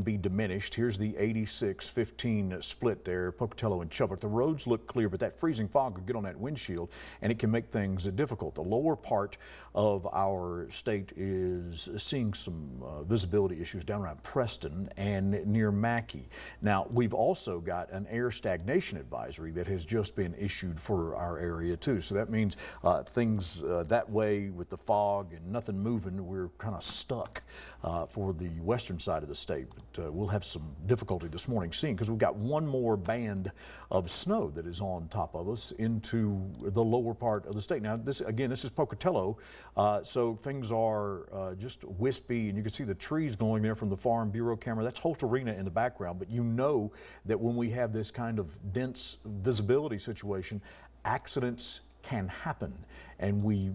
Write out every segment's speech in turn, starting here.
be diminished. Here's the 86-15 split there, Pocatello and Chubbuck. The roads look clear, but that freezing fog will get on that windshield and it can make things difficult. The lower part of our state is seeing some visibility issues down around Preston and near Mackey. Now, we've also got an air stagnation advisory that has just been issued for our area too. So that means things that way with the fog and nothing moving, we're kind of stuck for the western side of the state. But we'll have some difficulty this morning seeing, because we've got one more band of snow that is on top of us into the lower part of the state. Now, this is Pocatello, so things are just wispy, and you can see the trees glowing there from the Farm Bureau camera. That's Holt Arena in the background, but you know that when we have this kind of dense visibility situation, accidents can happen, and we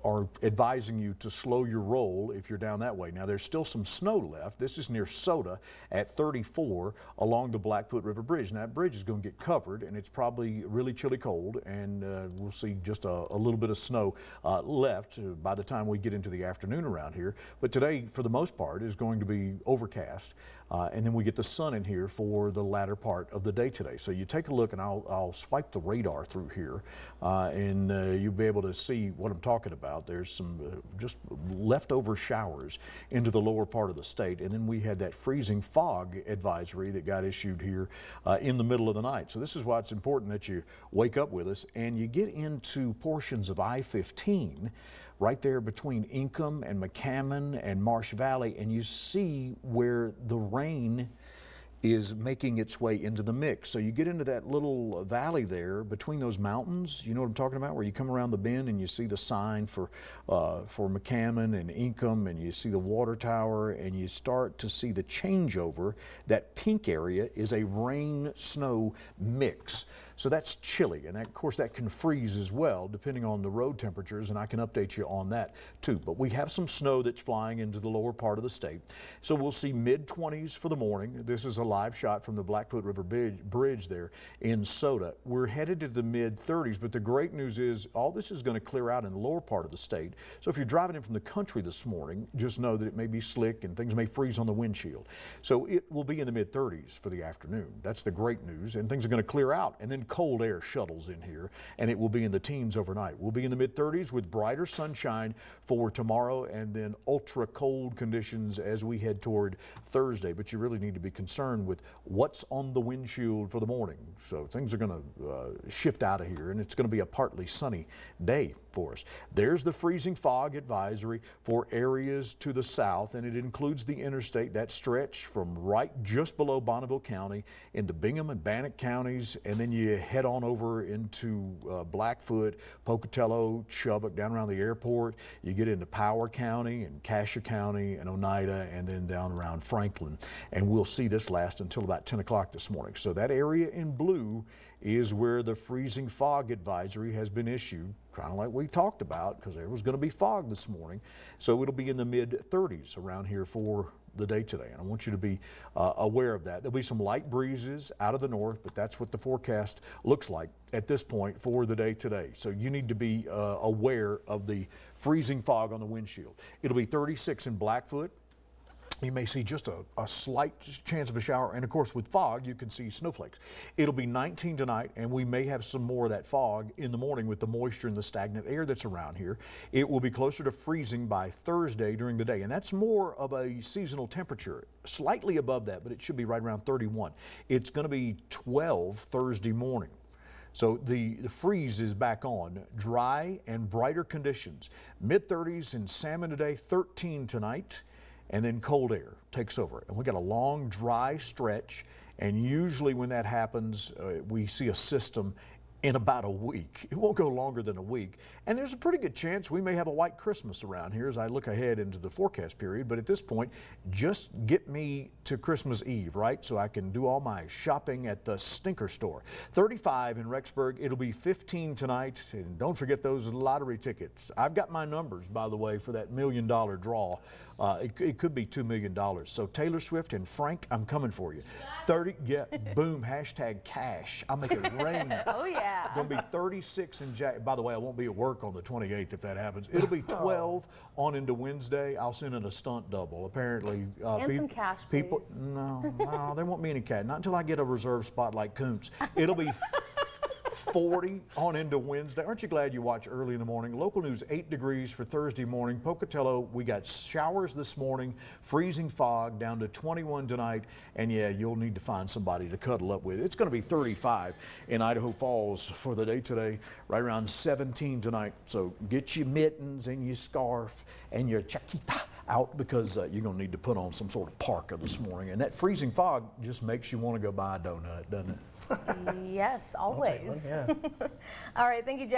are advising you to slow your roll if you're down that way. Now, there's still some snow left. This is near Soda at 34 along the Blackfoot River Bridge. Now, that bridge is going to get covered, and it's probably really chilly cold, and we'll see just a little bit of snow left by the time we get into the afternoon around here. But today, for the most part, is going to be overcast, and then we get the sun in here for the latter part of the day today. So you take a look, and I'll swipe the radar through here, and you'll be able to see what I'm talking about. There's some just leftover showers into the lower part of the state, and then we had that freezing fog advisory that got issued here in the middle of the night. So this is why it's important that you wake up with us and you get into portions of I-15 right there between Ingham and McCammon and Marsh Valley, and you see where the rain is making its way into the mix. So you get into that little valley there between those mountains, you know what I'm talking about, where you come around the bend and you see the sign for McCammon and Ingham, and you see the water tower, and you start to see the changeover. That pink area is a rain-snow mix. So that's chilly, and of course that can freeze as well depending on the road temperatures, and I can update you on that too. But we have some snow that's flying into the lower part of the state. So we'll see mid-20s for the morning. This is a live shot from the Blackfoot River Bridge there in Soda. We're headed to the mid-30s, but the great news is all this is going to clear out in the lower part of the state. So if you're driving in from the country this morning, just know that it may be slick and things may freeze on the windshield. So it will be in the mid-30s for the afternoon. That's the great news, and things are going to clear out, and then cold air shuttles in here, and it will be in the teens overnight. We'll be in the mid-30s with brighter sunshine for tomorrow, and then ultra cold conditions as we head toward Thursday. But you really need to be concerned with what's on the windshield for the morning. So things are going to shift out of here, and it's going to be a partly sunny day for us. There's the freezing fog advisory for areas to the south, and it includes the interstate, that stretch from right just below Bonneville County into Bingham and Bannock counties, and then you head on over into Blackfoot, Pocatello, Chubbuck, down around the airport. You get into Power County and Cassia County and Oneida, and then down around Franklin. And we'll see this last until about 10 o'clock this morning. So that area in blue is where the freezing fog advisory has been issued, kind of like we talked about, because there was going to be fog this morning. So it'll be in the mid-30s around here for the day today, and I want you to be aware of that. There'll be some light breezes out of the north, but that's what the forecast looks like at this point for the day today. So you need to be aware of the freezing fog on the windshield. It'll be 36 in Blackfoot. You may see just a slight chance of a shower, and of course with fog you can see snowflakes. It'll be 19 tonight, and we may have some more of that fog in the morning with the moisture and the stagnant air that's around here. It will be closer to freezing by Thursday during the day, and that's more of a seasonal temperature, slightly above that, but it should be right around 31. It's going to be 12 Thursday morning. So the freeze is back on. Dry and brighter conditions. Mid-30s in Salmon today, 13 tonight. And then cold air takes over. And we got a long, dry stretch, and usually when that happens, we see a system in about a week. It won't go longer than a week. And there's a pretty good chance we may have a white Christmas around here as I look ahead into the forecast period. But at this point, just get me to Christmas Eve, right? So I can do all my shopping at the stinker store. 35 in Rexburg. It'll be 15 tonight. And don't forget those lottery tickets. I've got my numbers, by the way, for that $1 million draw. It could be $2 million. So Taylor Swift and Frank, I'm coming for you. 30, yeah, boom, hashtag cash. I'll make it rain. Oh, yeah. Yeah. Going to be 36 in Jack. By the way, I won't be at work on the 28th if that happens. It'll be 12 on into Wednesday. I'll send in a stunt double. Apparently, And some cash, people. please. No, they won't be any cash. Not until I get a reserve spot like Koontz. It'll be 40 on into Wednesday. Aren't you glad you watch early in the morning? Local news 8 degrees for Thursday morning. Pocatello, we got showers this morning, freezing fog down to 21 tonight. And yeah, you'll need to find somebody to cuddle up with. It's going to be 35 in Idaho Falls for the day today, right around 17 tonight. So get your mittens and your scarf and your chaqueta out because you're going to need to put on some sort of parka this morning. And that freezing fog just makes you want to go buy a donut, doesn't it? Yes, always. Yeah. All right, thank you, Jeff.